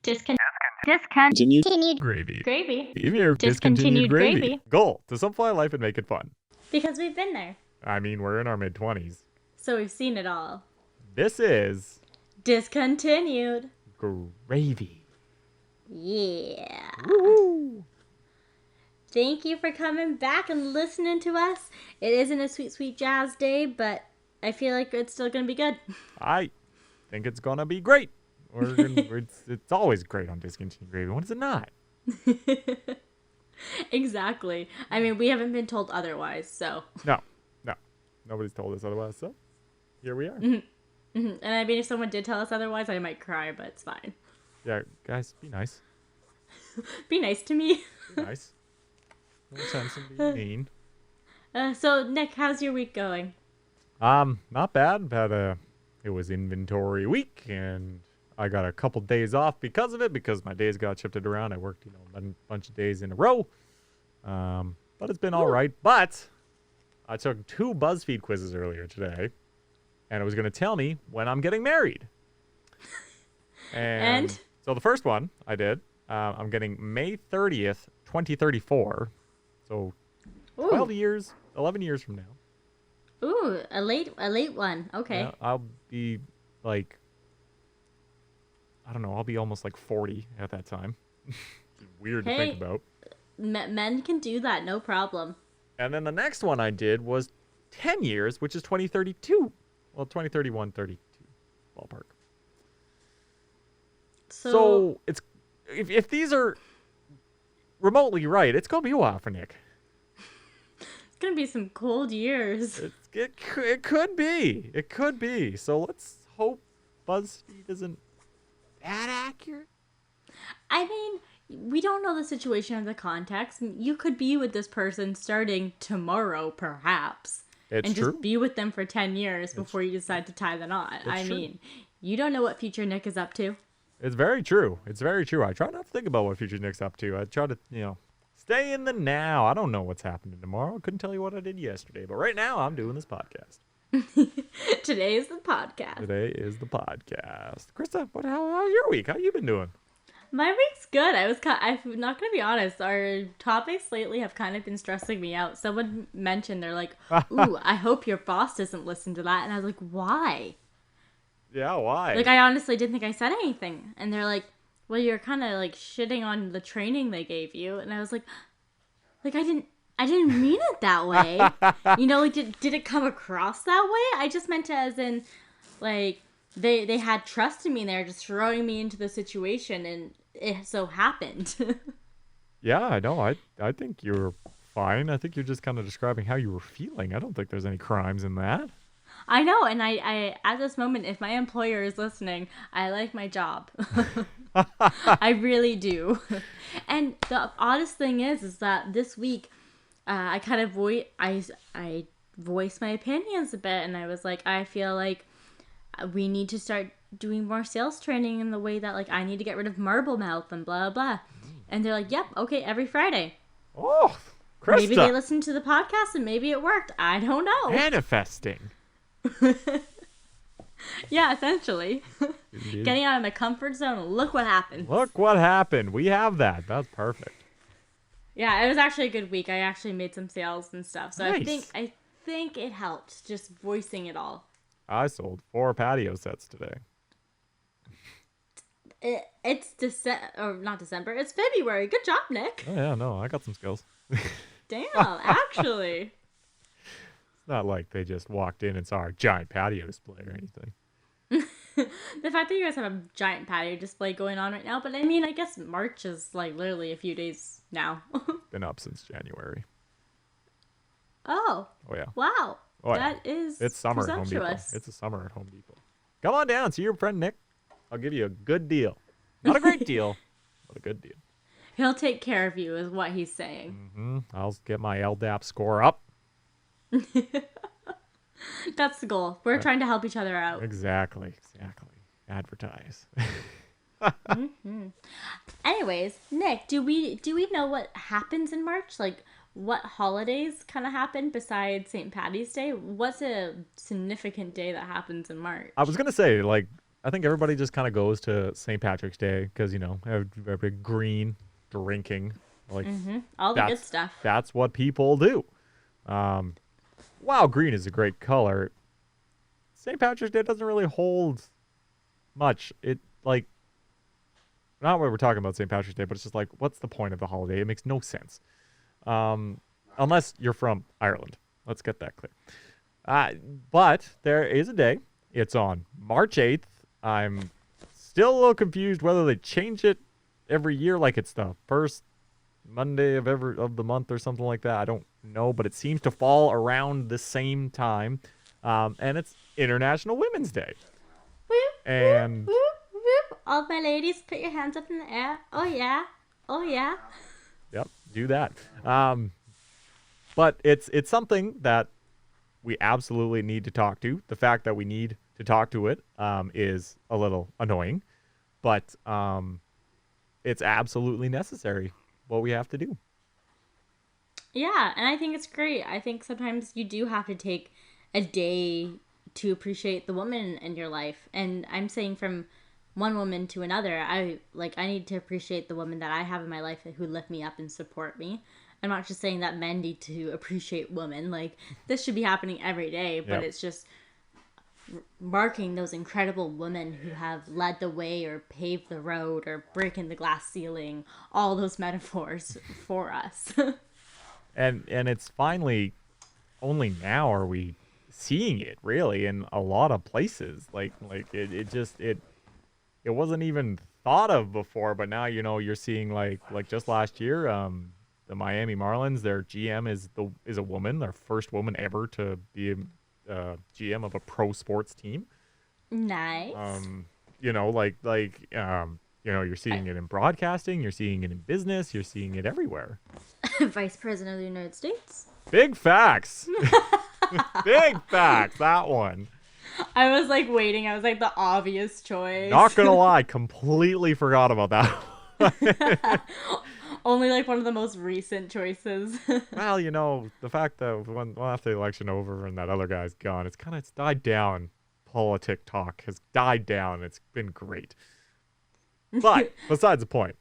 Discontinued Gravy. gravy. Even your Discontinued gravy. Goal, to simplify life and make it fun. Because we've been there. I mean, we're in our mid-20s. So we've seen it all. This is Discontinued. gravy. Yeah. Woo! Thank you for coming back and listening to us. It isn't a sweet, sweet jazz day, but I feel like it's still going to be good. I think it's gonna be great. It's always great on Discontinued Gravy. When is it not? Exactly. I mean, we haven't been told otherwise, so. No. Nobody's told us otherwise, so here we are. Mm-hmm. Mm-hmm. And I mean, if someone did tell us otherwise, I might cry, but it's fine. Yeah, guys, be nice. Be nice to me. Be nice. No sense in being mean. So, Nick, how's your week going? Not bad. It was inventory week, and I got a couple days off because of it, because my days got shifted around. I worked, a bunch of days in a row. But it's been all right. But I took 2 BuzzFeed quizzes earlier today, and it was going to tell me when I'm getting married. And so the first one I did, I'm getting May 30th, 2034. So 11 years from now. Ooh, a late one. Okay. Yeah, I'll be like, I don't know, I'll be almost like 40 at that time. Weird to think about. Men can do that, no problem. And then the next one I did was 10 years, which is 2032. Well, 2031, 32 ballpark. So it's if these are remotely right, it's going to be a while for Nick. It's going to be some cold years. It could be. It could be. So let's hope BuzzFeed isn't that accurate. I mean, we don't know the situation or the context. You could be with this person starting tomorrow, perhaps. It's and true. Just be with them for 10 years before you decide to tie the knot. I mean, you don't know what future Nick is up to. It's very true. It's very true. I try not to think about what future Nick's up to. I try to, stay in the now. I don't know what's happening tomorrow. I couldn't tell you what I did yesterday. But right now, I'm doing this podcast. Today is the podcast. Krysta, how's your week? How you been doing? My week's good. I'm not going to be honest. Our topics lately have kind of been stressing me out. Someone mentioned, they're like, ooh, I hope your boss doesn't listen to that. And I was like, why? Yeah, why? Like, I honestly didn't think I said anything. And they're like, well, you're kind of like shitting on the training they gave you. And I was like I didn't mean it that way. Did it come across that way? I just meant to as in, like, they had trust in me and they were just throwing me into the situation, and it so happened. Yeah, I know. I think you're fine. I think you're just kind of describing how you were feeling. I don't think there's any crimes in that. I know, and I at this moment, if my employer is listening, I like my job. I really do. And the oddest thing is that this week, I kind of I voiced my opinions a bit, and I was like, I feel like we need to start doing more sales training in the way that, like, I need to get rid of marble mouth and blah blah. And they're like, yep, okay, every Friday. Oh, Krysta. Maybe they listened to the podcast and maybe it worked. I don't know. Manifesting. Yeah, essentially. Getting out of my comfort zone. Look what happened. Look what happened. We have that. That's perfect. Yeah, it was actually a good week. I actually made some sales and stuff. So Nice. I think it helped just voicing it all. I sold 4 patio sets today. It's not December. It's February. Good job, Nick. Oh yeah, no, I got some skills. Damn, actually. It's not like they just walked in and saw our giant patio display or anything. The fact that you guys have a giant patio display going on right now, but I mean, I guess March is like literally a few days now. Been up since January. Oh. Oh yeah. Wow. Oh, yeah. That is It's summer at Home Depot. presumptuous. It's a summer at Home Depot. Come on down, see your friend Nick. I'll give you a good deal. Not a great deal, but a good deal. He'll take care of you is what he's saying. I'll get my LDAP score up. That's the goal. We're trying to help each other out. Exactly. Advertise. Anyways, Nick, do we know what happens in March? Like, what holidays kind of happen besides St. Paddy's Day? What's a significant day that happens in March? I was going to say, like, I think everybody just kind of goes to St. Patrick's Day because everybody green drinking, like All the good that's stuff. that's what people do. Um, while green is a great color, St. Patrick's Day doesn't really hold much. It like not what we're talking about St. Patrick's Day, but it's just like, what's the point of the holiday? It makes no sense, um, unless you're from Ireland. Let's get that clear. But there is a day. It's on March 8th. I'm still a little confused whether they change it every year, like it's the first Monday of the month or something like that. I don't know, but it seems to fall around the same time, and it's International Women's Day. Whoop, And whoop, whoop, whoop. All my ladies, put your hands up in the air. Oh yeah, oh yeah. yep, do that. But it's something that we absolutely need to talk to. The fact that we need to talk to it is a little annoying, but it's absolutely necessary. What we have to do. Yeah, and I think it's great. I think sometimes you do have to take a day to appreciate the woman in your life. And I'm saying from one woman to another, I need to appreciate the women that I have in my life who lift me up and support me. I'm not just saying that men need to appreciate women. Like this should be happening every day, but Yep. it's just marking those incredible women who have led the way or paved the road or breaking the glass ceiling, all those metaphors for us. And it's finally only now are we seeing it really in a lot of places. Like it wasn't even thought of before, but now you're seeing like just last year, the Miami Marlins, their GM is a woman, their first woman ever to be a GM of a pro sports team. Nice. You're seeing it in broadcasting, you're seeing it in business, you're seeing it everywhere. Vice President of the United States. Big facts. Big facts. That one. I was like waiting. I was like the obvious choice. Not gonna lie, completely forgot about that. Only like one of the most recent choices. Well, the fact that when after the election over and that other guy's gone, it's died down. Politic talk has died down. It's been great. But besides the point.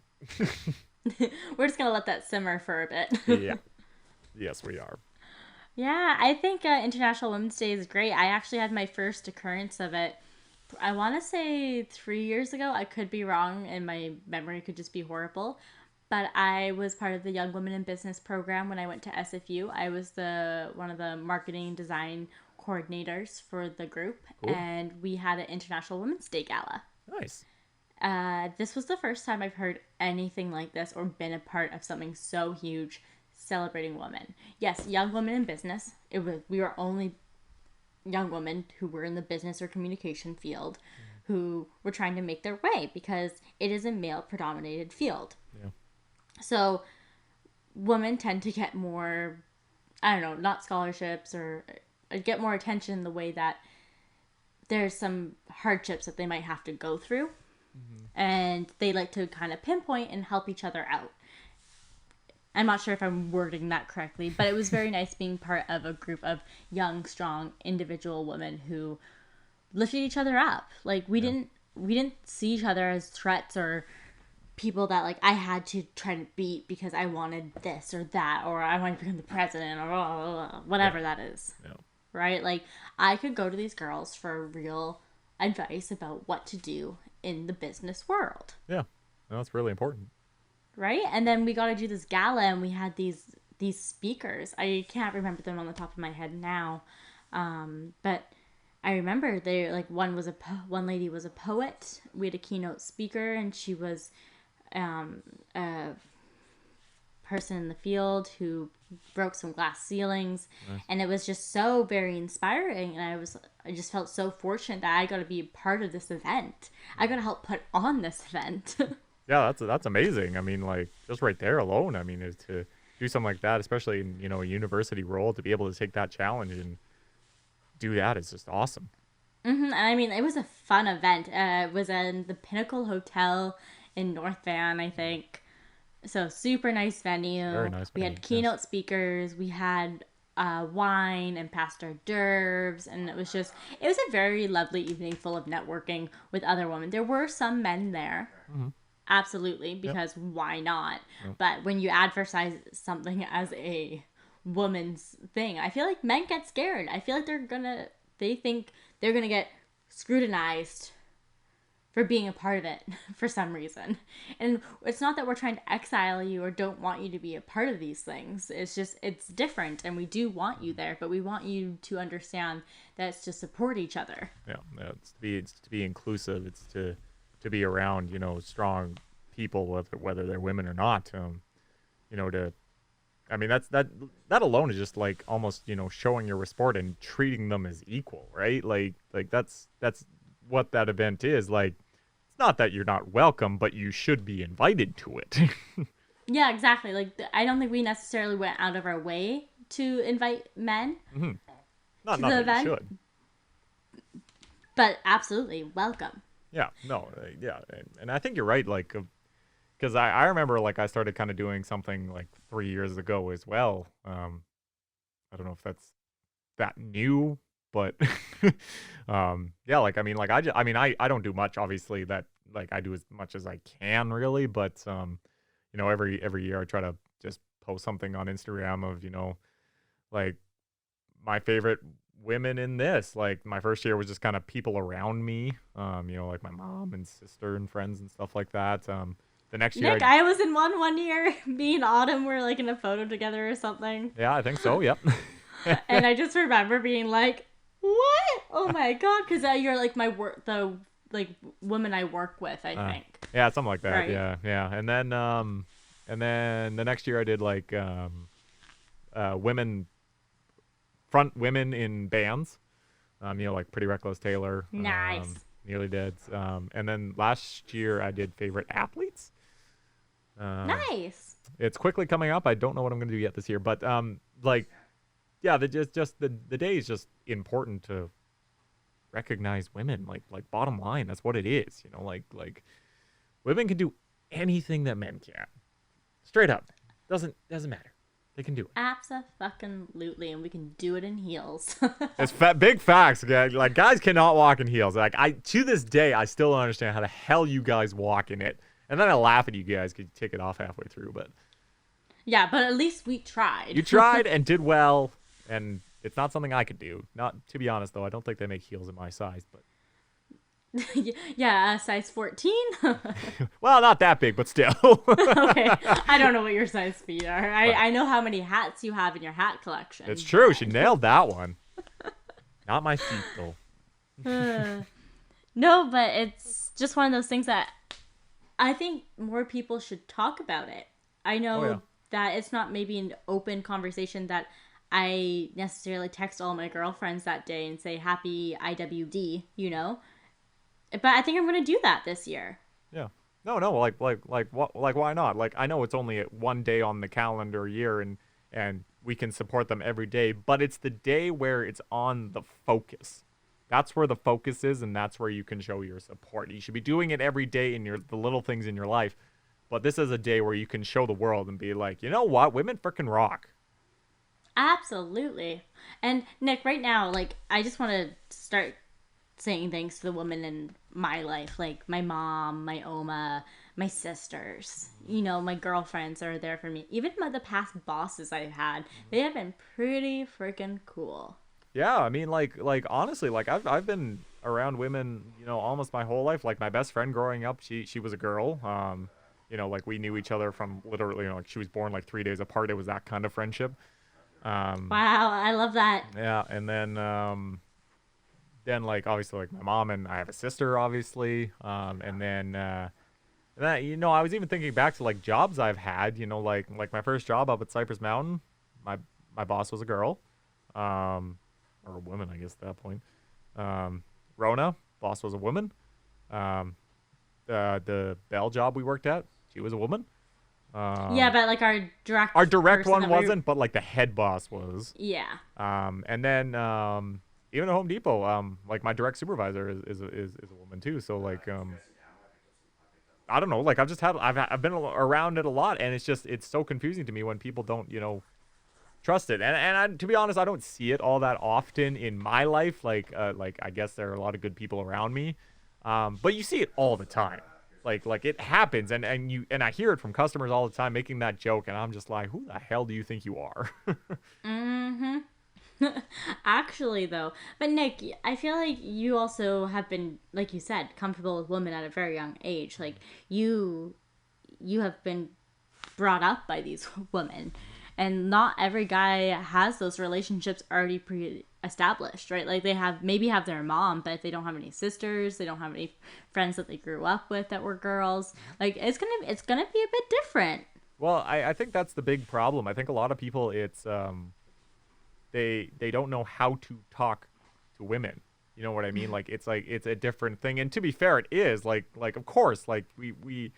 We're just gonna let that simmer for a bit. Yeah. Yes, we are. Yeah, I think International Women's Day is great. I actually had my first occurrence of it. I want to say 3 years ago. I could be wrong, and my memory could just be horrible. But I was part of the Young Women in Business program when I went to SFU. I was one of the marketing design coordinators for the group, Cool. and we had an International Women's Day gala. Nice. This was the first time I've heard anything like this or been a part of something so huge celebrating women. Yes, young women in business. We were only young women who were in the business or communication field who were trying to make their way because it is a male predominated field. Yeah. So women tend to get more, I don't know, not scholarships or get more attention in the way that there's some hardships that they might have to go through. And they like to kind of pinpoint and help each other out. I'm not sure if I'm wording that correctly, but it was very nice being part of a group of young, strong, individual women who lifted each other up. Like we didn't see each other as threats or people that like I had to try to beat because I wanted this or that or I wanted to become the president or whatever that is. Yeah. Right? Like I could go to these girls for real advice about what to do in the business world. Yeah. No, that's really important. Right? And then we got to do this gala and we had these speakers. I can't remember them on the top of my head now. But I remember they like one lady was a poet. We had a keynote speaker and she was a person in the field who broke some glass ceilings. Nice. And and it was just so very inspiring, and I just felt so fortunate that I got to be a part of this event. I got to help put on this event. Yeah, that's amazing. I mean, like just right there alone. I mean, is to do something like that, especially in a university role, to be able to take that challenge and do that is just awesome. And I mean, it was a fun event. It was in the Pinnacle Hotel in North Van, I think. So super nice venue. Very nice We venue, had keynote speakers. We had wine and passed hors d'oeuvres, and it was a very lovely evening full of networking with other women. There were some men there, Mm-hmm. absolutely, Yep. because why not? Yep. But when you advertise something as a woman's thing, I feel like men get scared. I feel like they think they're gonna get scrutinized for being a part of it for some reason. And it's not that we're trying to exile you or don't want you to be a part of these things. It's just, it's different, and we do want you there, but we want you to understand that it's to support each other. Yeah, yeah, it's to be inclusive. It's to be around, strong people, whether they're women or not. To I mean, that alone is just like almost, showing your respect and treating them as equal, right? Like that's what that event is. Like, it's not that you're not welcome, but you should be invited to it. Yeah, exactly. Like, I don't think we necessarily went out of our way to invite men Mm-hmm. to Not the that you event, should. but absolutely welcome. Yeah, no, yeah, and I think you're right. Like, because I remember like I started kind of doing something like 3 years ago as well. I don't know if that's that new, but yeah, like I mean, like I don't do much. Obviously, that like I do as much as I can, really. But every year I try to just post something on Instagram of like my favorite women in this. Like my first year was just kind of people around me, like my mom and sister and friends and stuff like that. The next year, Nick, I was in one year. Me and Autumn were like in a photo together or something. yeah, I think so. Yep. And I just remember being like, "What? Oh my god!" Because you're like the like woman I work with. I think. Yeah, something like that. Right. Yeah, yeah. And then the next year I did like women front women in bands. Like Pretty Reckless Taylor, Nice. Nearly Dead. And then last year I did favorite athletes. Nice. It's quickly coming up. I don't know what I'm gonna do yet this year, but like, yeah, the day is just important to recognize women. Like bottom line, that's what it is. Like women can do anything that men can. Straight up, doesn't matter. They can do it. Abso-fucking-lutely, and we can do it in heels. It's big facts, guys. Like guys cannot walk in heels. Like to this day, I still don't understand how the hell you guys walk in it. And then I laugh at you guys because you take it off halfway through. But Yeah, but at least we tried. you tried and did well, and it's not something I could do. Not to be honest, though. I don't think they make heels in my size, but Yeah, size 14. well, not that big, but still. Okay, I don't know what your size feet are. I know how many hats you have in your hat collection. It's true. She nailed that one. Not my feet, though. No, but it's just one of those things that I think more people should talk about it. I know Oh, yeah. that it's not maybe an open conversation that I necessarily text all my girlfriends that day and say happy IWD, But I think I'm going to do that this year. Yeah. No. Like, why not? Like, I know it's only one day on the calendar year, and we can support them every day, but it's the day where it's on the focus. That's where the focus is, and that's where you can show your support. You should be doing it every day in the little things in your life, but this is a day where you can show the world and be like, you know what? Women freaking rock. Absolutely. And Nick, right now, like, I just want to start saying thanks to the women in my life, like my mom, my Oma, my sisters, my girlfriends are there for me. Even the past bosses I've had, they have been pretty freaking cool. Yeah, I mean, like honestly, like I've been around women, almost my whole life. Like my best friend growing up, she was a girl. Like we knew each other from literally, like she was born like 3 days apart. It was that kind of friendship. Wow, I love that. Yeah, and then like obviously like my mom, and I have a sister, obviously. And then I was even thinking back to like jobs I've had. Like my first job up at Cypress Mountain, my boss was a girl. Or a woman, I guess, at that point. Rona, boss was a woman. The Bell job we worked at, she was a woman. Yeah, but like Our direct one person wasn't, but like the head boss was. Yeah. And then even at Home Depot, like my direct supervisor is a woman too. So like I don't know, like I've been around it a lot, and it's so confusing to me when people don't trust it. And to be honest, I don't see it all that often in my life. Like I guess there are a lot of good people around me, but you see it all the time. Like it happens, and I hear it from customers all the time making that joke, and I'm just like, who the hell do you think you are? Mm-hmm. Actually, though, but Nick, I feel like you also have been, like you said, comfortable with women at a very young age. Like you have been brought up by these women, and not every guy has those relationships already pre-established, right? Like they maybe have their mom, but they don't have any sisters, they don't have any friends that they grew up with that were girls. Like it's gonna be a bit different. Well, I think that's the big problem. I think a lot of people, it's they don't know how to talk to women. You know what I mean? Like it's a different thing. And to be fair, it is like of course, like we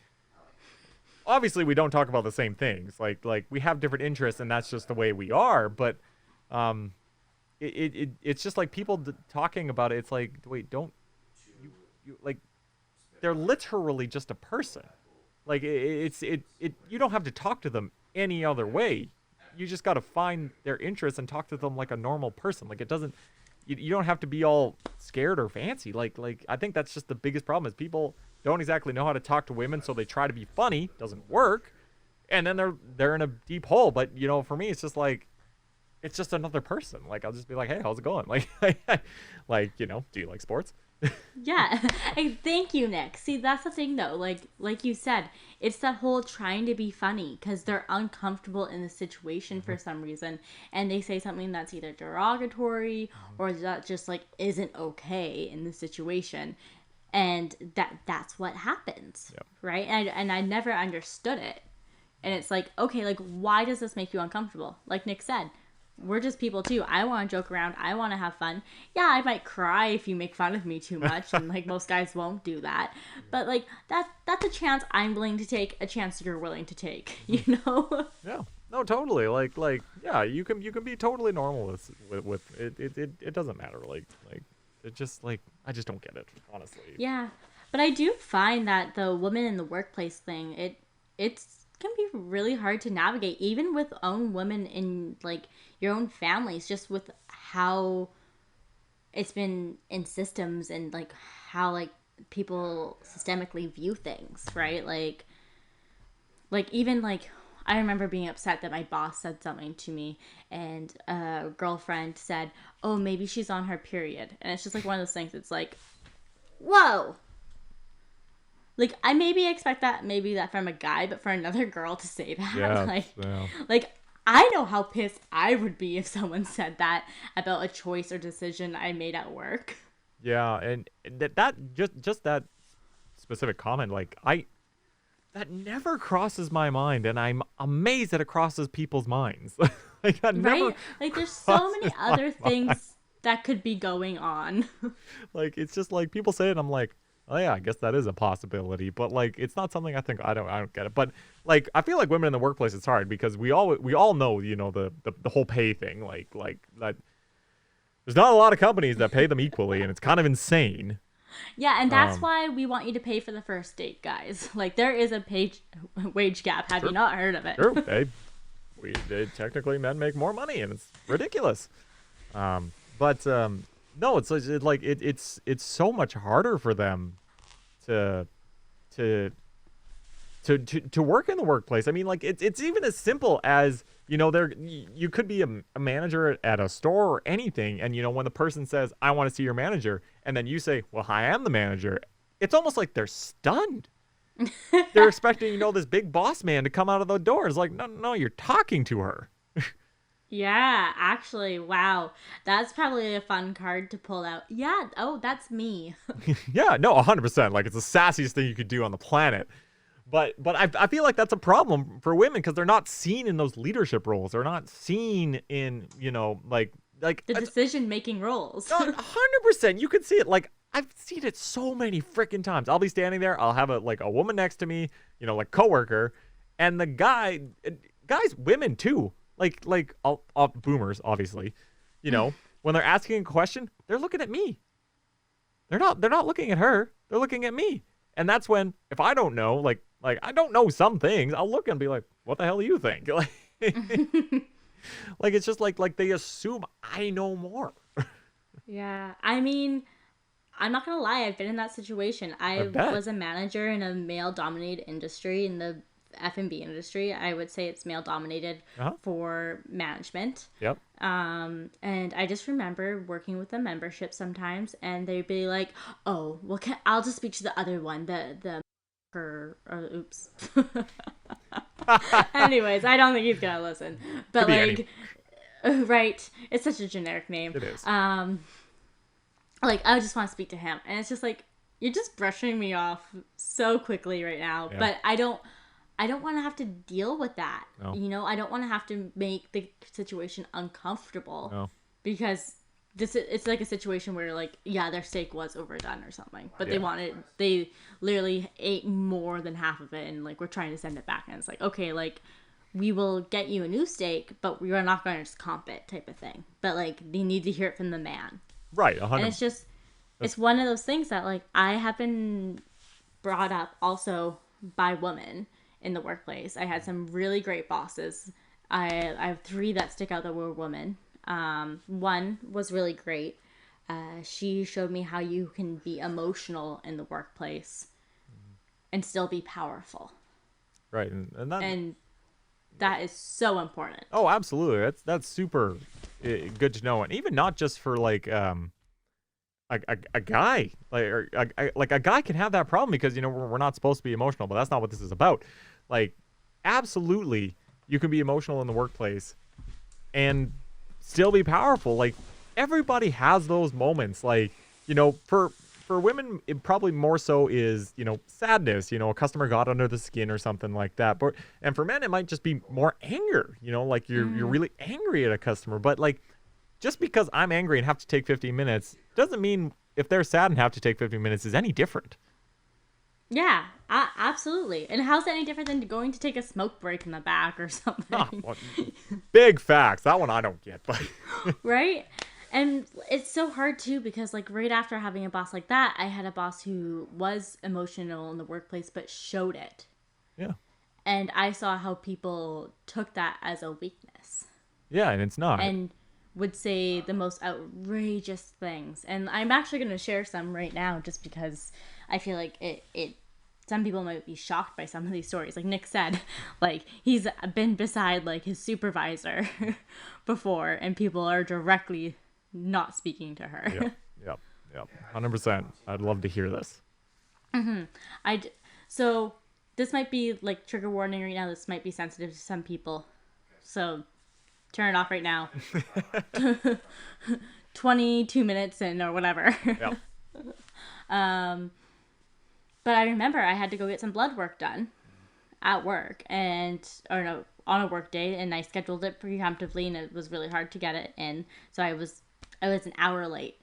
obviously we don't talk about the same things. Like we have different interests, and that's just the way we are. But it's just like people talking about it. It's like, wait, don't you like? They're literally just a person. Like it's you don't have to talk to them any other way. You just got to find their interests and talk to them like a normal person. Like it doesn't, you don't have to be all scared or fancy. Like I think that's just the biggest problem is people don't exactly know how to talk to women, so they try to be funny, doesn't work, and then they're in a deep hole. But you know, for me, it's just like, it's just another person. Like I'll just be like, hey, how's it going? Like you know, do you like sports? Yeah. Hey, thank you, Nick. See, that's the thing though. Like you said, it's that whole trying to be funny because they're uncomfortable in the situation for some reason, and they say something that's either derogatory or that just like isn't okay in the situation, and that's what happens. Yep. Right? And I never understood it. And it's like, okay, like why does this make you uncomfortable? Like Nick said, we're just people too. I want to joke around. I want to have fun. Yeah, I might cry if you make fun of me too much, and like most guys won't do that. But like that's a chance I'm willing to take, a chance you're willing to take. You know? Yeah. No, totally. Like yeah, you can be totally normal with it. It doesn't matter. Like it just like I just don't get it, honestly. Yeah, but I do find that the women in the workplace thing, it's can be really hard to navigate, even with own women in like your own families, just with how it's been in systems and like how like people systemically view things, right? Like even like I remember being upset that my boss said something to me, and a girlfriend said, oh, maybe she's on her period. And it's just like one of those things, it's like, whoa. Like, I maybe expect that from a guy, but for another girl to say that, like, I know how pissed I would be if someone said that about a choice or decision I made at work. Yeah, and that just that specific comment, like, that never crosses my mind, and I'm amazed that it crosses people's minds. Like, that never like, there's so many other things that could be going on. Like, it's just like people say it, and I'm like, oh yeah, I guess that is a possibility, but like it's not something I think I don't get it. But like I feel like women in the workplace, it's hard because we all know, you know, the whole pay thing, like that. There's not a lot of companies that pay them equally, and it's kind of insane. Yeah, and that's why we want you to pay for the first date, guys. Like there is a wage gap. Have you not heard of it? True. Technically men make more money, and it's ridiculous. No, it's so much harder for them to work in the workplace. I mean, like it's even as simple as, you know, you could be a manager at a store or anything, and you know, when the person says, I want to see your manager, and then you say, well, hi, I am the manager, it's almost like they're stunned. They're expecting, you know, this big boss man to come out of the door. It's like, no, you're talking to her. Yeah, actually, wow. That's probably a fun card to pull out. Yeah, oh, that's me. Yeah, no, 100%. Like, it's the sassiest thing you could do on the planet. But I feel like that's a problem for women because they're not seen in those leadership roles. They're not seen in, you know, like the decision-making roles. 100%. You can see it. Like, I've seen it so many freaking times. I'll be standing there. I'll have a woman next to me, you know, like coworker, and the guys, women too. Like all boomers, obviously, you know, when they're asking a question, they're looking at me. They're not looking at her. They're looking at me. And that's when, if I don't know, like I don't know some things, I'll look and be like, what the hell do you think? Like, Like it's just like they assume I know more. Yeah. I mean, I'm not gonna lie, I've been in that situation. I I bet. was a manager in a male dominated industry, in the F&B industry. I would say it's male dominated Uh-huh. for management. Yep. And I just remember working with the membership sometimes, and they'd be like, "Oh, well, I'll just speak to the other one, the oops." Anyways, I don't think he's gonna listen, Could but be any. like, right? It's such a generic name. It is. Like I just want to speak to him, and it's just like you're just brushing me off so quickly right now. Yeah. But I don't want to have to deal with that. No. You know, I don't want to have to make the situation uncomfortable No. because it's like a situation where like yeah, their steak was overdone or something, but Yeah. they literally ate more than half of it, and like we're trying to send it back, and it's like okay, like we will get you a new steak, but we are not going to just comp it type of thing. But like they need to hear it from the man. Right. And 100. it's just it's one of those things that like I have been brought up also by women in the workplace. I had some really great bosses. I have three that stick out that were women. One was really great. She showed me how you can be emotional in the workplace and still be powerful, Right. And that. and that is so important. Oh, absolutely. That's super good to know, and even not just for like a guy like a guy can have that problem because we're not supposed to be emotional, but that's not what this is about. Like, absolutely, you can be emotional in the workplace and still be powerful. Like, everybody has those moments. Like, for women, it probably more so is sadness. A customer got under the skin or something like that. But and for men, it might just be more anger. Like you're really angry at a customer, but like, just because I'm angry and have to take 15 minutes doesn't mean if they're sad and have to take 15 minutes is any different. Yeah, absolutely. And how's that any different than going to take a smoke break in the back or Ah, something? big facts. That one I don't get, but Right? And it's so hard too because like right after having a boss like that, I had a boss who was emotional in the workplace but showed it. yeah. And I saw how people took that as a weakness Yeah, and it's not. and would say the most outrageous things. And I'm actually going to share some right now just because I feel like it some people might be shocked by some of these stories. Like Nick said, like he's been beside like his supervisor before and people are directly not speaking to her. Yep. Yep. Yep. 100%. I'd love to hear this. So this might be like trigger warning right now. This might be sensitive to some people. So turn it off right now. 22 minutes in or whatever. Yep. But I remember I had to go get some blood work done at work or no, on a work day, and I scheduled it preemptively and it was really hard to get it in. So I was an hour late.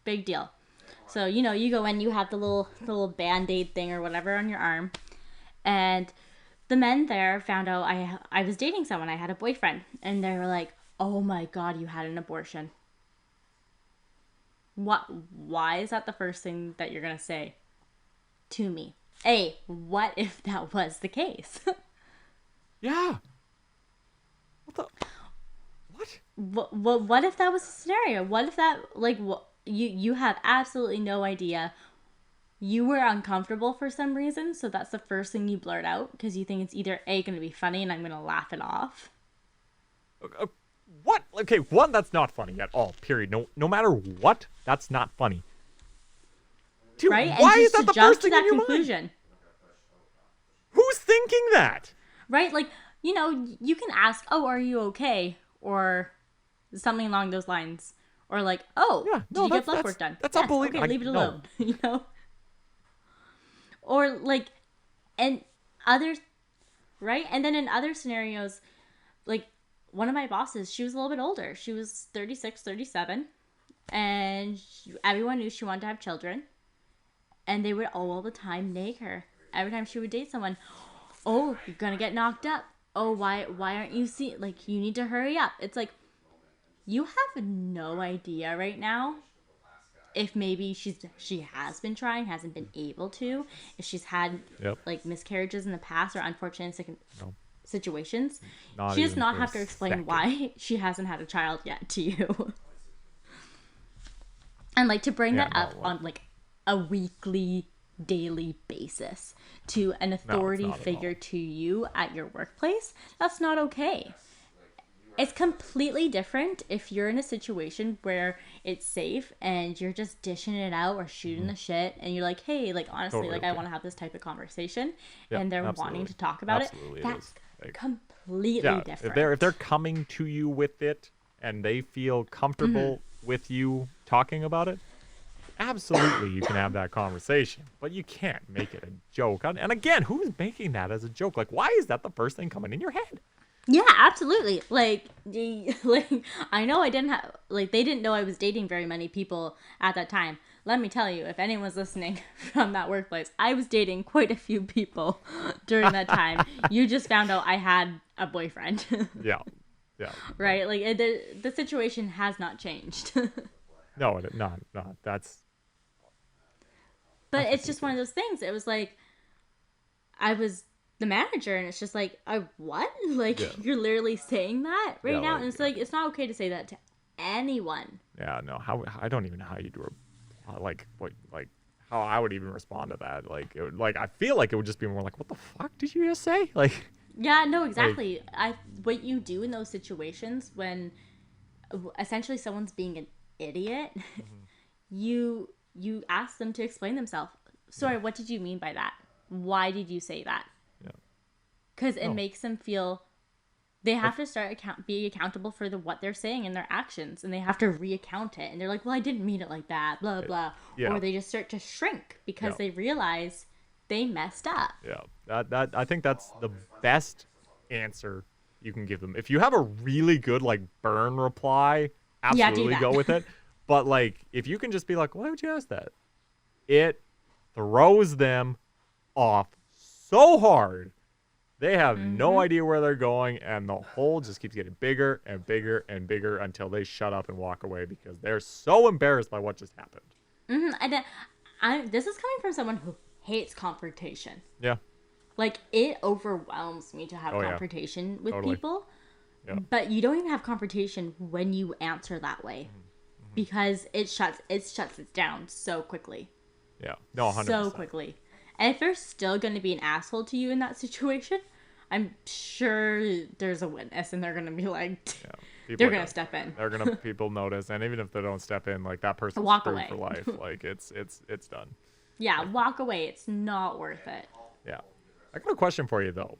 Big deal. So, you go in, you have the little band-aid thing or whatever on your arm. And the men there found out I was dating someone. I had a boyfriend. And they were like, "Oh my God, you had an abortion." Why is that the first thing that you're going to say to me? What if that was the case? Yeah. What the? What? What if that was the scenario? What if that, like, you have absolutely no idea. You were uncomfortable for some reason, so that's the first thing you blurt out because you think it's either A, going to be funny and I'm going to laugh it off. What? Okay, one, that's not funny at all. Period. No matter what, that's not funny. Two, Right? why And is just that to the jump first to thing in that your conclusion. mind? Who's thinking that? Right? Like, you can ask, "Oh, are you okay?" Or something along those lines. Or like, "Oh, Yeah, did you get blood work done?" That's Yes, unbelievable. okay, leave it No. alone. Or like, and others, right? And then in other scenarios, like one of my bosses, she was a little bit older. She was 36, 37, and everyone knew she wanted to have children. And they would all the time nag her. Every time she would date someone, "Oh, you're gonna get knocked up. Oh, why aren't you seeing, like, you need to hurry up." It's like, you have no idea right now if maybe she has been trying, hasn't been able to, if she's had Yep. like miscarriages in the past or unfortunate No. situations, Not she does even not for have a to explain second. why she hasn't had a child yet to you. And like to bring Yeah, that no, up on like a weekly, daily basis to an no, it's authority not at all. figure to you at your workplace, that's not okay. It's completely different if you're in a situation where it's safe and you're just dishing it out or shooting the shit and you're like, hey, like honestly, Totally like I okay. want to have this type of conversation, Yeah, and they're wanting absolutely. to talk about Absolutely it. it That's is. Like, completely yeah, different. if they're coming to you with it and they feel comfortable with you talking about it, absolutely you can have that conversation. But you can't make it a joke. And again, who's making that as a joke? Like, why is that the first thing coming in your head? Yeah, absolutely. Like, like I know I didn't have like they didn't know I was dating very many people at that time. Let me tell you, if anyone's listening from that workplace, I was dating quite a few people during that time. You just found out I had a boyfriend, Yeah, yeah. right? Like the situation has not changed. No, not. But That's it's just one of ridiculous. those things. It was like I was the manager, and it's just like, what? Like Yeah, you're literally saying that yeah, right now, and like, it's like it's not okay to say that to anyone. yeah, no. How I don't even know how you do like what like how I would even respond to that. Like, it would, like I feel like it would just be more like, what the fuck did you just say? Like, Yeah, no, like, exactly. What you do in those situations when essentially someone's being an idiot, you ask them to explain themselves. Sorry, what did you mean by that? Why did you say that? yeah, Because it no, makes them feel they like, have to start be accountable for what they're saying and their actions, and they have to reaccount it. And they're like, "Well, I didn't mean it like that," blah blah, yeah, or they just start to shrink because yeah, they realize they messed up. yeah. That I think that's the best answer you can give them. If you have a really good like burn reply, Yeah, do absolutely that. go with it. But like, if you can just be like, why would you ask that? It throws them off so hard. They have no Mm-hmm. idea where they're going, and the hole just keeps getting bigger and bigger and bigger until they shut up and walk away because they're so embarrassed by what just happened. Mm-hmm. And this is coming from someone who hates confrontation. Yeah. Like it overwhelms me to have Oh yeah. confrontation with Totally. people, Yeah. but you don't even have confrontation when you answer that way because it shuts it down so quickly. Yeah. No, 100%. So quickly. And if they're still going to be an asshole to you in that situation, I'm sure there's a witness and they're going to be like, Yeah. People they're are going to step in. They're gonna people notice, and even if they don't step in, like that person's Walk screwed away. for life. Like it's done. Yeah, walk away. It's not worth it. Yeah. I got a question for you though.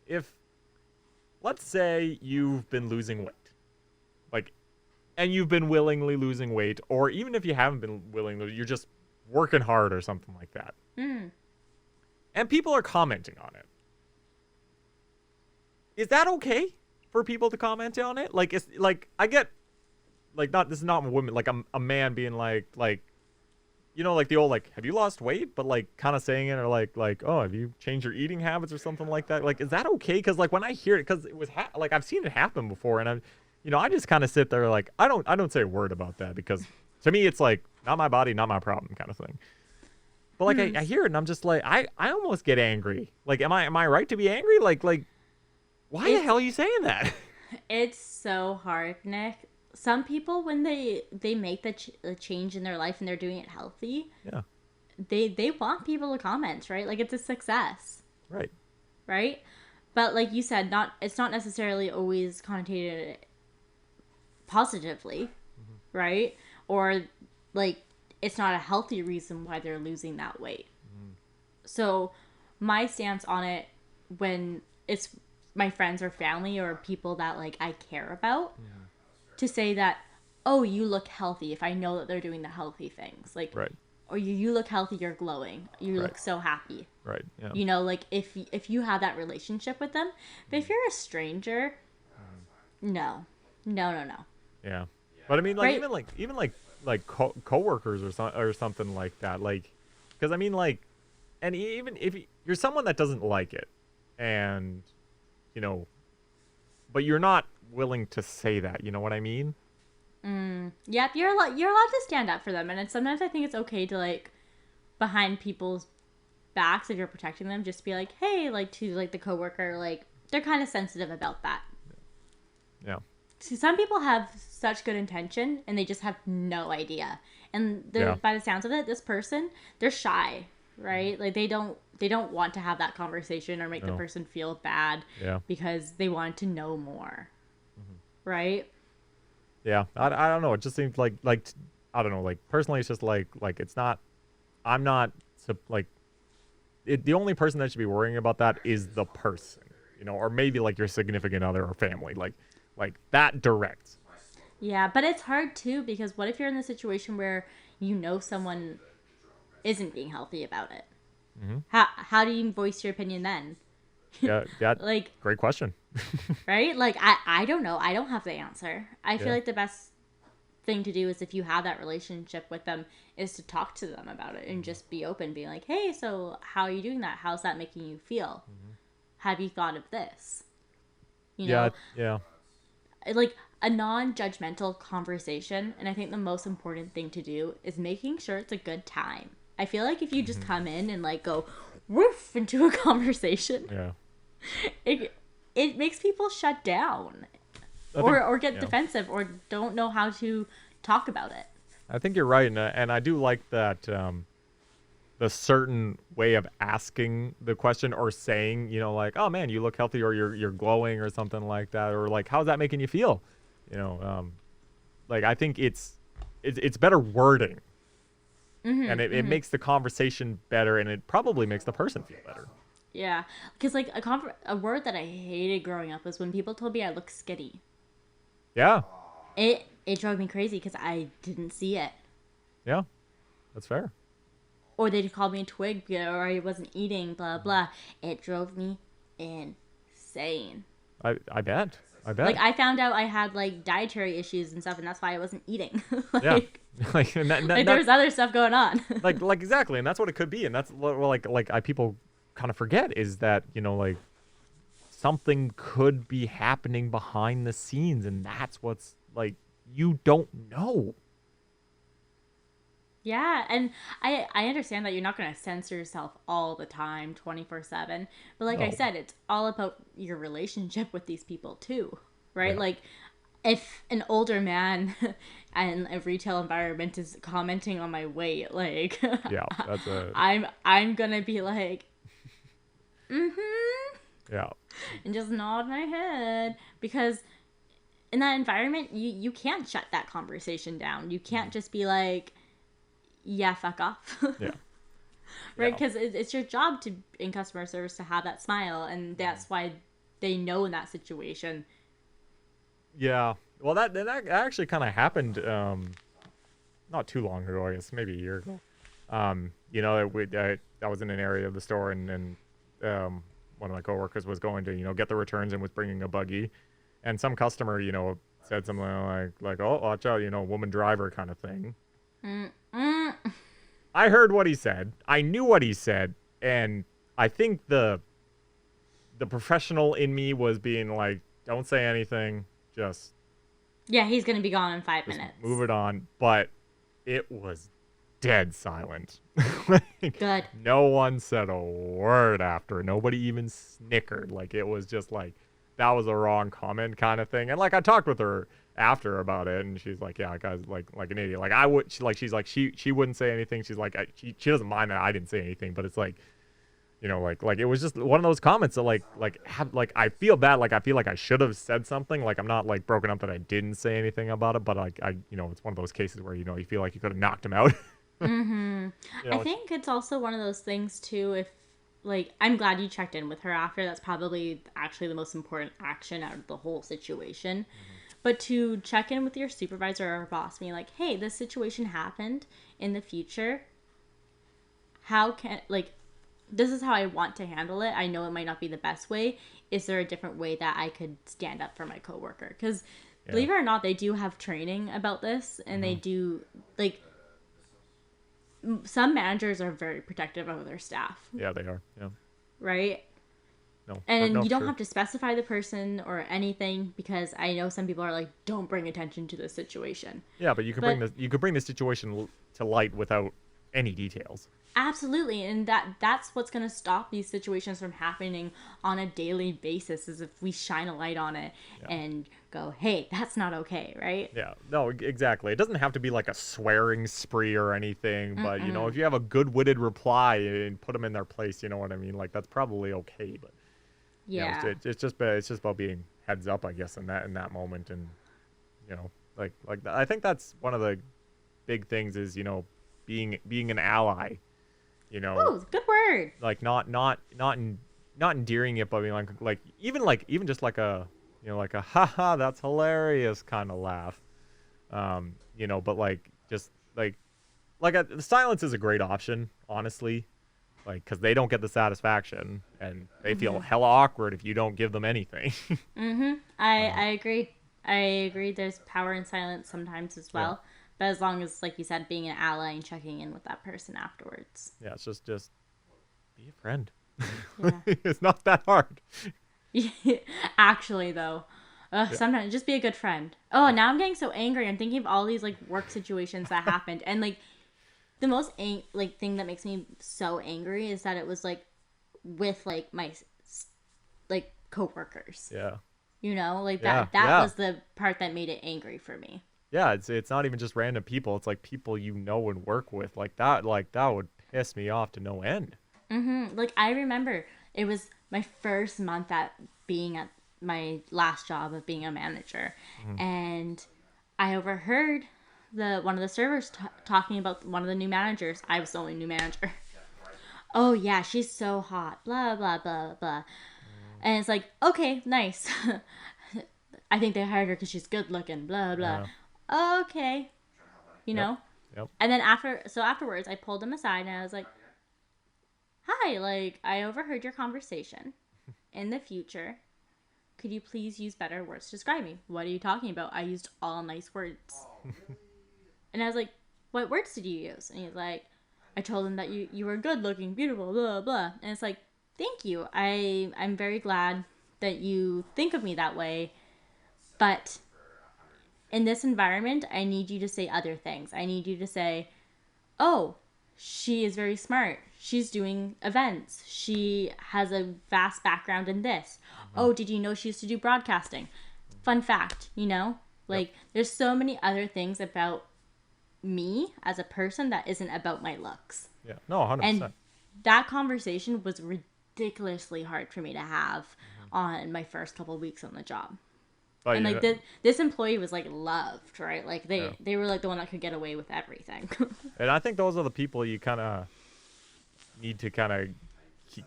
If let's say you've been losing weight, like, and you've been willingly losing weight, or even if you haven't been willingly, you're just working hard or something like that, and people are commenting on it. Is that okay for people to comment on it? Like, it's like I get, like, not this is not women, like a man being like, you know, like the old like, have you lost weight? But like, kind of saying it, or like, oh, have you changed your eating habits or something like that? Like, is that okay? Because like when I hear it, because it was like I've seen it happen before, and I just kind of sit there like I don't say a word about that because to me it's like not my body, not my problem kind of thing. But like I hear it and I'm just like I almost get angry. Like, am I right to be angry? Like why the hell are you saying that? It's so hard, Nick. Some people, when they make the change in their life and they're doing it healthy, Yeah. they want people to comment, right? Like it's a success, Right. right? But like you said, it's not necessarily always connotated positively, right? Or like it's not a healthy reason why they're losing that weight. So my stance on it when it's my friends or family or people that like I care about to say that, oh, you look healthy if I know that they're doing the healthy things. Like, Right. or you look healthy, you're glowing. You Right. look so happy. Right. Yeah. You know, like if you have that relationship with them. But if you're a stranger, no. No, no, no. Yeah. But I mean, like Right? even like coworkers or something like that. Like, because I mean, like, and even if you're someone that doesn't like it, and you know, but you're not willing to say that. You know what I mean? Yep, you're allowed to stand up for them, and sometimes I think it's okay to like behind people's facts, if you're protecting them, just be like, hey, like to like the coworker, like they're kind of sensitive about that. Yeah. See, some people have such good intention and they just have no idea. And by the sounds of it, this person, they're shy, right? Like they don't want to have that conversation or make the person feel bad because they want to know more. Right? Yeah. I don't know. It just seems like I don't know, like personally it's just like it's not, I'm not like the only person that should be worrying about that is the person, you know, or maybe like your significant other or family, like that direct. Yeah, but it's hard too, because what if you're in the situation where you know someone isn't being healthy about it? Mm-hmm. How do you voice your opinion then? Yeah, like, great question. Right? Like I don't know. I don't have the answer. I feel like the best thing to do is, if you have that relationship with them, is to talk to them about it and just be open, be like, hey, so how are you doing that? How's that making you feel? Have you thought of this? You know? Yeah. Like a non-judgmental conversation. And I think the most important thing to do is making sure it's a good time. I feel like if you just come in and like go woof into a conversation, it makes people shut down or get defensive or don't know how to talk about it. I think you're right, and I do like that the certain way of asking the question or saying, you know, like, oh man, you look healthy, or you're glowing or something like that, or like, how's that making you feel? You know, like I think it's better wording, and it makes the conversation better, and it probably makes the person feel better. Yeah, because like a word that I hated growing up was when people told me I look skinny. Yeah. It drove me crazy because I didn't see it. Yeah, that's fair. Or they called me a twig, or I wasn't eating, blah blah. It drove me insane. I bet. Like I found out I had like dietary issues and stuff, and that's why I wasn't eating. Like there was other stuff going on. like exactly, and that's what it could be, and that's like people kind of forget is that, you know, like something could be happening behind the scenes, and that's what's like you don't know. Yeah, and I understand that you're not going to censor yourself all the time, 24/7. But like I said, it's all about your relationship with these people too, right? Yeah. Like if an older man in a retail environment is commenting on my weight, like that's a I'm going to be like yeah. And just nod my head, because in that environment you can't shut that conversation down. You can't just be like, yeah, fuck off. Yeah. Right? Because it's your job to in customer service to have that smile, and that's why they know in that situation. Yeah. Well, that actually kind of happened not too long ago, I guess, maybe a year ago. You know, I was in an area of the store, and one of my coworkers was going to, you know, get the returns and was bringing a buggy, and some customer, you know, said something like, oh, watch out, you know, woman driver kind of thing. I heard what he said. I knew what he said, and I think the professional in me was being like, don't say anything, just he's gonna be gone in 5 minutes. Move it on. But it was dead silent. Good. No one said a word after. Nobody even snickered. Like, it was just like, that was a wrong comment kind of thing. And like, I talked with her after about it, and she's like, yeah, like I was like an idiot. Like I would, she's like she wouldn't say anything. She's like, she doesn't mind that I didn't say anything, but it's like, you know, like it was just one of those comments that I feel bad. Like I feel like I should have said something. Like I'm not like broken up that I didn't say anything about it, but like you know, it's one of those cases where, you know, you feel like you could have knocked him out. You know, I think it's also one of those things too. If like, I'm glad you checked in with her after. That's probably actually the most important action out of the whole situation. But to check in with your supervisor or boss, being like, hey, this situation happened in the future. How can, like, this is how I want to handle it. I know it might not be the best way. Is there a different way that I could stand up for my coworker? Because believe it or not, they do have training about this, and they do, like, some managers are very protective of their staff. Yeah, they are. Yeah. Right? No. And you don't have to specify the person or anything, because I know some people are like, don't bring attention to this situation. Yeah, but you could bring the situation to light without any details. Absolutely, and that's what's going to stop these situations from happening on a daily basis is if we shine a light on it Yeah. and go, hey, that's not okay, right? Yeah, no, exactly. It doesn't have to be like a swearing spree or anything, but you know, if you have a good-witted reply and put them in their place, you know what I mean? Like that's probably okay, but you know, Yeah. it's just about being heads up, I guess, in that moment, and you know, I think that's one of the big things is, you know, being an ally, you know, Oh, good word. like not endearing it, but being like even just like a, you know, like a haha that's hilarious kind of laugh, you know, but like just the silence is a great option, honestly, like because they don't get the satisfaction and they feel hella awkward if you don't give them anything. I agree. I agree. There's power in silence sometimes as Yeah, well, but as long as, like you said, being an ally and checking in with that person afterwards. yeah, it's just be a friend. Yeah. It's not that hard. Actually, though, Yeah, sometimes just be a good friend. Oh, yeah. now I'm getting so angry. I'm thinking of all these like work situations that happened, and like the most like thing that makes me so angry is that it was like with like my like coworkers. Yeah. You know, like Yeah, that yeah, was the part that made it angry for me. yeah. It's not even just random people. It's like people you know and work with. Like that. Like that would piss me off to no end. Like I remember it was my first month at being at my last job of being a manager, Hmm. and I overheard the one of the servers talking about one of the new managers. I was the only new manager. Oh yeah, she's so hot. Blah blah blah blah. And it's like, okay, nice. I think they hired her because she's good looking. Blah blah. Yeah. Okay, you Yep. know. Yep. And then afterwards, I pulled him aside and I was like, "Hi, like I overheard your conversation. In the future, could you please use better words to describe me? What are you talking about? I used all nice words." And I was like, "What words did you use?" And he's like, "I told him that you were good looking, beautiful, blah blah." And it's like, "Thank you. I'm very glad that you think of me that way, but in this environment, I need you to say other things. I need you to say, oh, she is very smart. She's doing events. She has a vast background in this. Hmm. Oh, did you know she used to do broadcasting? Fun fact, you know? Yep. Like, there's so many other things about me as a person that isn't about my looks. Yeah. No, And 100%. that conversation was ridiculously hard for me to have Hmm. on my first couple weeks on the job. But And yeah, like this employee was like loved, right? Like yeah. they were like the one that could get away with everything. And I think those are the people you kind of need to kind of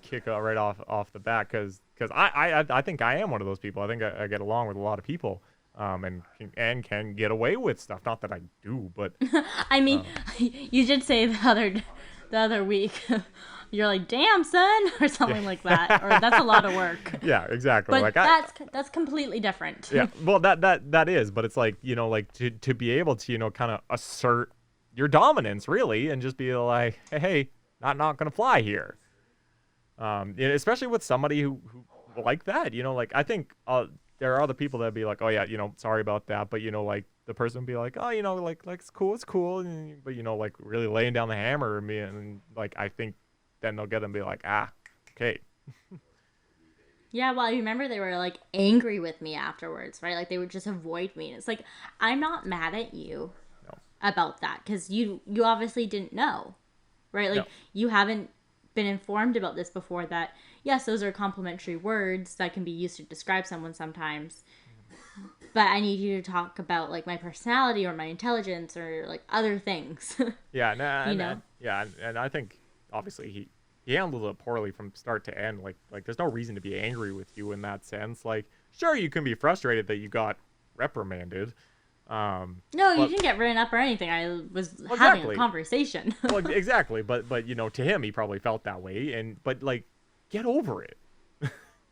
kick out right off the bat, because I think I am one of those people. I think I get along with a lot of people, and can get away with stuff. Not that I do, but I mean, um, you did say the other week, you're like, "Damn, son," or something yeah, like that, or that's a lot of work. yeah, exactly. But Like that's completely different. yeah, well, that is, but it's like, you know, like to be able to, you know, kind of assert your dominance really, and just be like, hey, not gonna fly here. Especially with somebody who like that, you know, like I think there are other people that be like, oh yeah, you know, sorry about that, but you know, like the person would be like, oh, you know, like it's cool, and, but you know, like really laying down the hammer at me, and like I think then they'll get them be like, ah, okay, Yeah, well, I remember they were like angry with me afterwards, right? Like they would just avoid me. And it's like, I'm not mad at you no, about that because you obviously didn't know, right? no, Like you haven't been informed about this before that yes, those are complimentary words that can be used to describe someone sometimes, but I need you to talk about like my personality or my intelligence or like other things. yeah, You know. yeah, and I think obviously he handled it poorly from start to end. Like there's no reason to be angry with you in that sense. Like sure, you can be frustrated that you got reprimanded, No, you but didn't get written up or anything. I was well, having a exactly. conversation. Well, exactly, but you know, to him, he probably felt that way, and but like, get over it.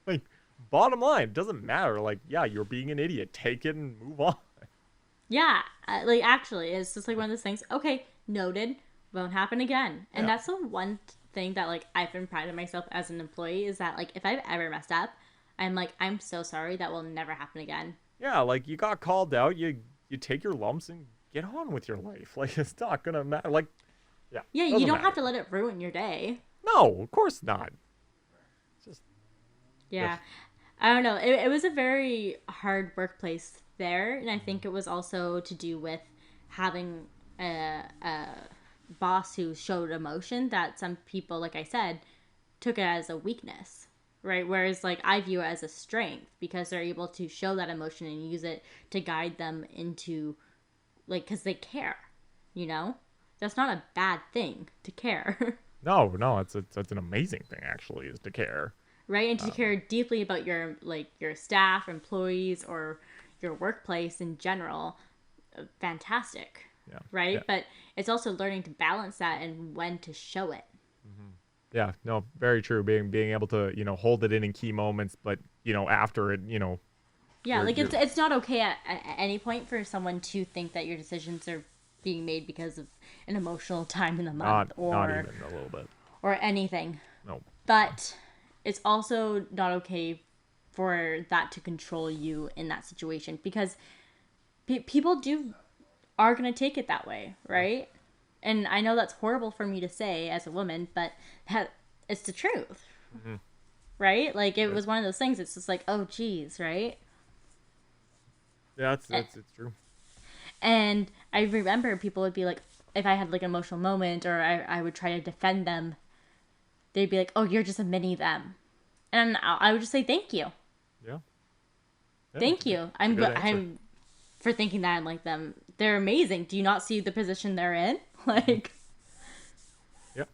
Like, bottom line, it doesn't matter. Like, yeah, you're being an idiot. Take it and move on. Yeah, like actually, it's just like one of those things. Okay, noted. Won't happen again. And Yeah, that's the one thing that like I've been proud of myself as an employee is that like if I've ever messed up, I'm like I'm so sorry. That will never happen again. yeah. Like, you got called out. You take your lumps and get on with your life. Like, it's not gonna matter. Like, Yeah. Yeah, you Doesn't don't matter. have to let it ruin your day. No, of course not. Just Yeah. I don't know. It was a very hard workplace there, and I think it was also to do with having a boss who showed emotion that some people, like I said, took it as a weakness, right? Whereas, like, I view it as a strength because they're able to show that emotion and use it to guide them into, like, because they care, you know? That's not a bad thing to care. no. It's an amazing thing actually, is to care. Right, and to care deeply about your, like, your staff, employees, or your workplace in general. Fantastic, Yeah. Yeah. right? But it's also learning to balance that and when to show it. Yeah. No, very true. Being able to, hold it in key moments, but after it, Yeah, like, you're it's not okay at any point for someone to think that your decisions are being made because of an emotional time in the month, not even a little bit. or anything. No. But it's also not okay for that to control you in that situation, because people are going to take it that way, right? And I know that's horrible for me to say as a woman, but it's the truth. Right? Like, it was one of those things. It's just like, oh geez, right? Yeah, it's true. And I remember people would be like, if I had like an emotional moment, or I would try to defend them, they'd be like, oh, you're just a mini them. And I would just say, thank you. Yeah. Thank you. It's a good answer. I'm for thinking that I'm like them. They're amazing. Do you not see the position they're in? Like, Yeah.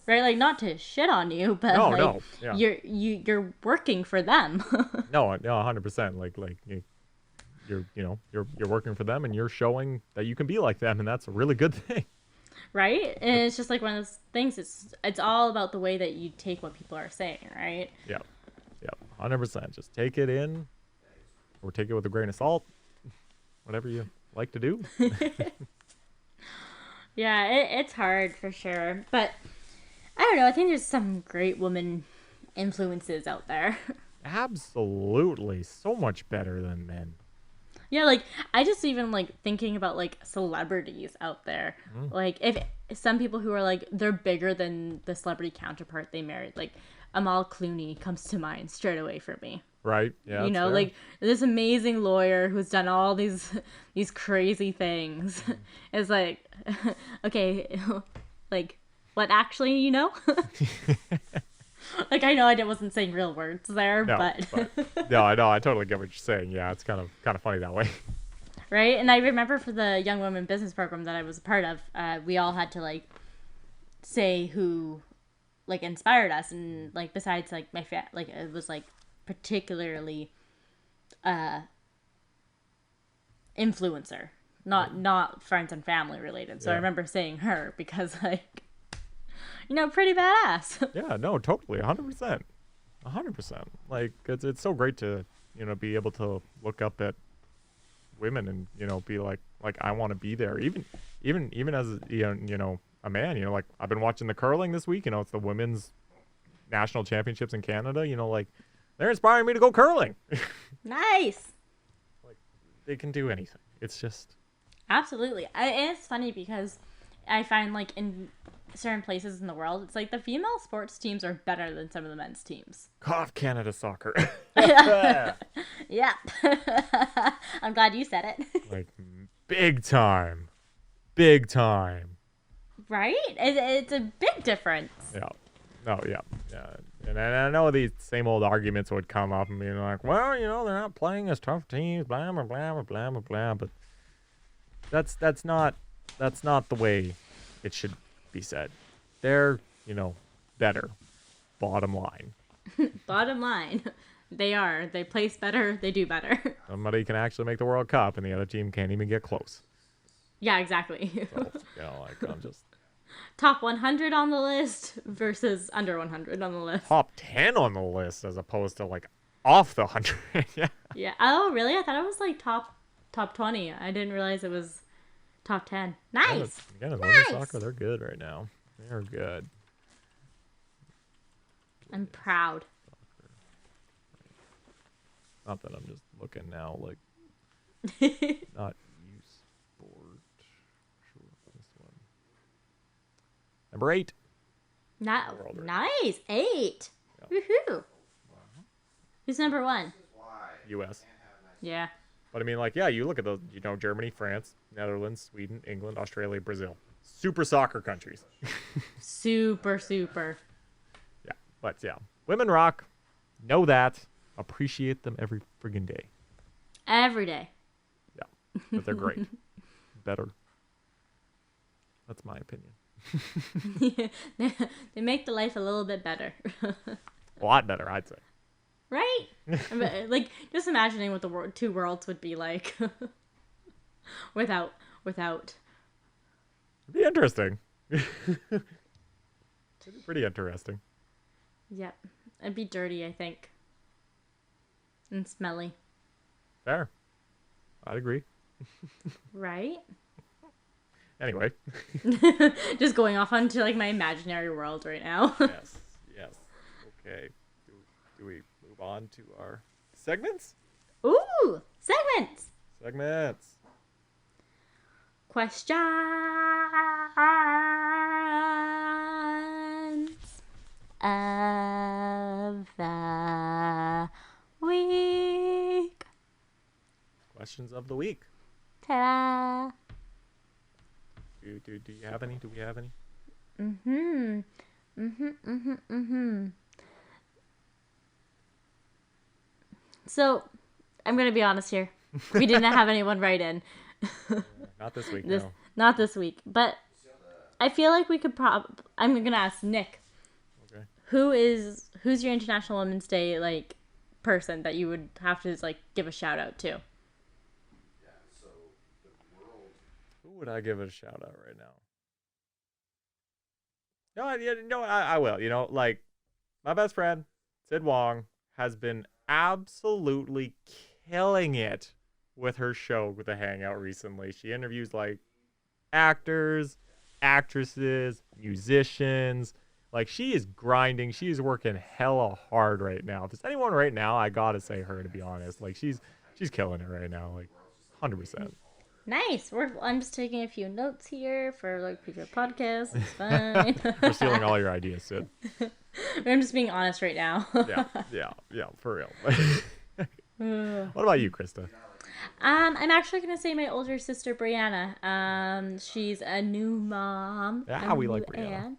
right? Like, not to shit on you, but No. Yeah. You're working for them. No, 100%. Like you're working for them, and you're showing that you can be like them, and that's a really good thing. Right? And it's just like one of those things. It's all about the way that you take what people are saying, right? Yeah. Yeah. 100%. Just take it in, or take it with a grain of salt. Whatever you like to do. Yeah, it's hard for sure. But I don't know. I think there's some great woman influences out there. Absolutely. So much better than men. Yeah, like, I just even like thinking about like celebrities out there. Like, if some people who are like, they're bigger than the celebrity counterpart they married, like Amal Clooney comes to mind straight away for me. Right? Yeah. You know, fair. like, this amazing lawyer who's done all these crazy things. It's like, okay, like, what actually, Like, I know I wasn't saying real words there, No, but no, I know. I totally get what you're saying. Yeah, it's kind of funny that way. right. And I remember for the young women business program that I was a part of, we all had to like say who like inspired us, and like, besides like like, it was like particularly influencer, not friends and family related. So I Yeah. remember saying her because, like, pretty badass. Yeah, no, totally, 100%, 100%. Like, it's so great to be able to look up at women and be like I want to be there. Even as a man. Like, I've been watching the curling this week. It's the women's national championships in Canada. Like, they're inspiring me to go curling. Nice. Like, they can do anything. It's just Absolutely. It's funny because I find, like, in certain places in the world, it's like the female sports teams are better than some of the men's teams. cough Canada soccer. Yeah. I'm glad you said it. Like, big time. Big time. Right? It's a big difference. Yeah. No, yeah. And I know these same old arguments would come up and be like, well, they're not playing as tough teams, blah, blah, blah, blah, blah, blah. But that's not the way it should be said. They're, better. Bottom line. Bottom line, they are. They place better. They do better. Somebody can actually make the World Cup, and the other team can't even get close. Yeah, exactly. So, like, I'm just... Top 100 on the list versus under 100 on the list. Top 10 on the list as opposed to, like, off the 100. Yeah. Yeah. Oh, really? I thought it was like top 20. I didn't realize it was top 10. Nice. Again, as Nice. women's soccer, they're good right now. They're good. I'm proud. Not that I'm just looking now, like, not youth sport. Sure, this one. Number 8. Nice. 8. Yeah. Woohoo. Who's number 1? U.S. Yeah. But I mean, like, yeah, you look at those, Germany, France, Netherlands, Sweden, England, Australia, Brazil. Super soccer countries. Super. Yeah, but yeah. Women rock. Know that. Appreciate them every friggin' day. Every day. Yeah, but they're great. Better. That's my opinion. They make the life a little bit better. A lot better, I'd say. Right? Like, just imagining what the two worlds would be like without. It'd be interesting. It'd be pretty interesting. Yep. It'd be dirty, I think. And smelly. Fair. I'd agree. Right? Anyway. Just going off onto, like, my imaginary world right now. Yes. Okay. Do we move on to our segments? Ooh! Segments! Questions of the week. Questions of the week. Ta-da! Do you have any? Do we have any? So, I'm gonna be honest here. We didn't have anyone write in. Not this week, no. Not this week, but I feel like we could I'm gonna ask Nick. Okay. Who's your International Women's Day, like, person that you would have to, like, give a shout out to? Who would I give a shout out right now? I will. Like, my best friend, Sid Wong, has been absolutely killing it with her show with The Hangout recently. She interviews, like, actors, actresses, musicians. Like, she is grinding. She is working hella hard right now. If there's anyone right now, I gotta say her, to be honest. Like, she's killing it right now. Like, 100%. Nice. I'm just taking a few notes here for, like, future podcasts. It's fine. We're stealing all your ideas, Sid. I'm just being honest right now. Yeah, for real. What about you, Krysta? I'm actually gonna say my older sister Brianna. She's a new mom. Yeah, we like Brianna.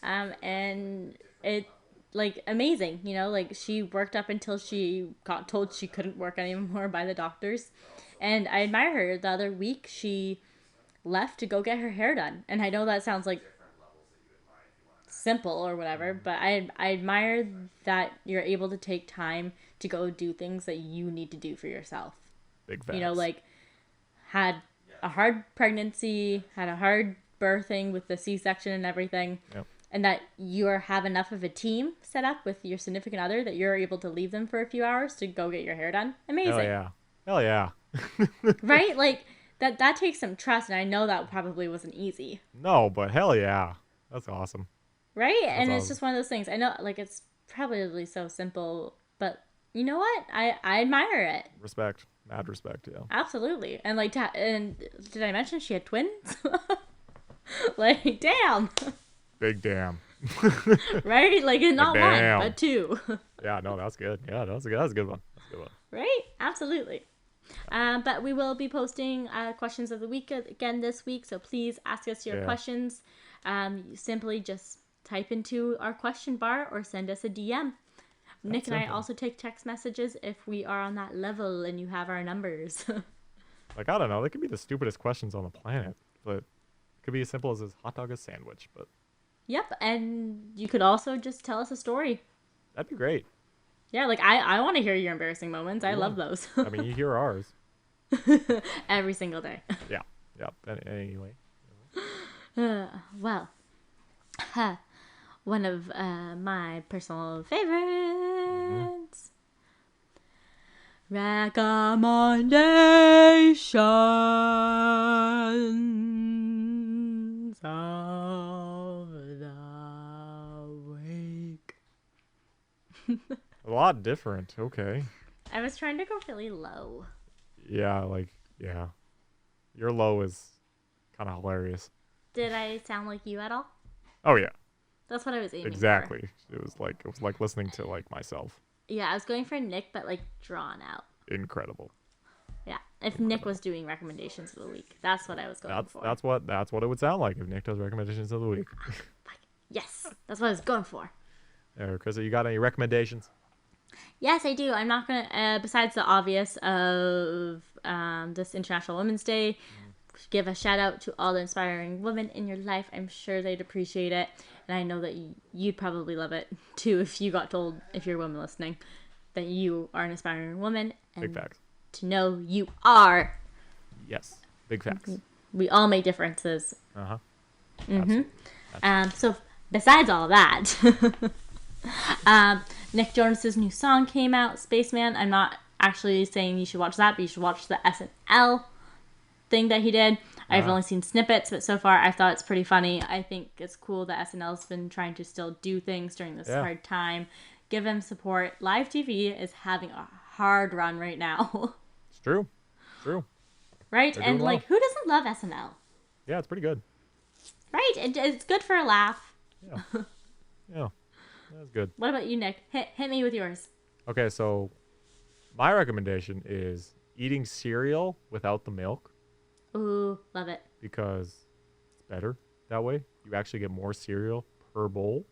Aunt. And it, like, amazing. Like, she worked up until she got told she couldn't work anymore by the doctors. And I admire her. The other week, she left to go get her hair done. And I know that sounds like simple or whatever, but I admire that you're able to take time to go do things that you need to do for yourself. Big facts. Like, had a hard pregnancy, had a hard birthing with the C-section and everything. Yep. And that you have enough of a team set up with your significant other that you're able to leave them for a few hours to go get your hair done. Amazing. Hell yeah. Right? Like, that takes some trust, and I know that probably wasn't easy. No, but hell yeah. That's awesome. Right? That's and awesome. It's just one of those things. I know, like, it's probably so simple, but you know what? I admire it. Respect. Mad respect, yeah. Absolutely. And, like, and did I mention she had twins? Like, damn. Big damn. Right? Like, not damn. one, but two. Yeah, no, that's good. Yeah, that's a good one. Right? Absolutely. But we will be posting questions of the week again this week, so please ask us your questions. You simply just type into our question bar or send us a DM. Nick and I also take text messages if we are on that level and you have our numbers. Like, I don't know. They could be the stupidest questions on the planet, but it could be as simple as this hot dog a sandwich. But yep, and you could also just tell us a story. That'd be great. Yeah, like, I want to hear your embarrassing moments. I love those. I mean, you hear ours. Every single day. Yeah. Anyway. Well, one of my personal favorites. Recommendations of the week. A lot different. Okay. I was trying to go really low. Yeah. Your low is kind of hilarious. Did I sound like you at all? Oh yeah, That's what I was aiming exactly. It was like listening to like myself. for. Yeah, I was going for Nick, but like drawn out. Incredible. Yeah, if Nick Incredible. was doing recommendations of the week, that's what I was going for. That's what it would sound like if Nick does recommendations of the week. Yes, that's what I was going for. Chris, you got any recommendations? Yes, I do. I'm not gonna. Besides the obvious of this International Women's Day, give a shout out to all the inspiring women in your life. I'm sure they'd appreciate it, and I know that you'd probably love it too if you got told, if you're a woman listening, that you are an inspiring woman. And Big facts. to know you are. Yes, big facts. We all make differences. Uh huh. So besides all that, Nick Jonas's new song came out, Spaceman. I'm not actually saying you should watch that, but you should watch the SNL thing that he did. I've only seen snippets, but so far I thought it's pretty funny. I think it's cool that SNL's been trying to still do things during this hard time. Give him support. Live TV is having a hard run right now. It's true. True. Right? They're And doing well. like, who doesn't love SNL? Yeah, it's pretty good. Right? It's good for a laugh. Yeah. Yeah. That's good. What about you, Nick? Hit me with yours. Okay, so my recommendation is eating cereal without the milk Ooh, love it. because it's better that way. You actually get more cereal per bowl.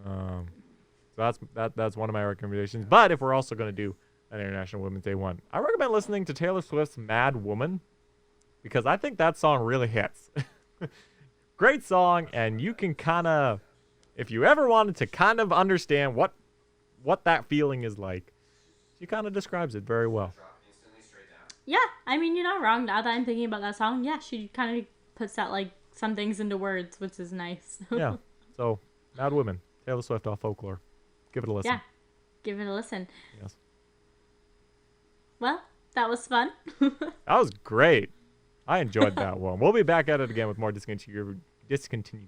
So that's one of my recommendations. But if we're also going to do an International Women's Day one, I recommend listening to Taylor Swift's "Mad Woman" because I think that song really hits. Great song, and you can kind of, if you ever wanted to kind of understand what that feeling is like, she kind of describes it very well. Yeah, I mean, you're not wrong. Now that I'm thinking about that song, yeah, she kind of puts that, like, some things into words, which is nice. Yeah. So, Mad Woman, Taylor Swift off Folklore. Give it a listen. Yeah, give it a listen. Yes. Well, that was fun. That was great. I enjoyed that one. We'll be back at it again with more Discontinued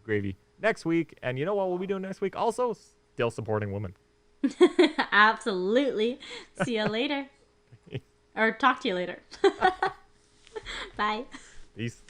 Gravy next week. And you know what we'll be doing next week? Also, still supporting women. Absolutely. See you later. Or talk to you later. Bye. Peace.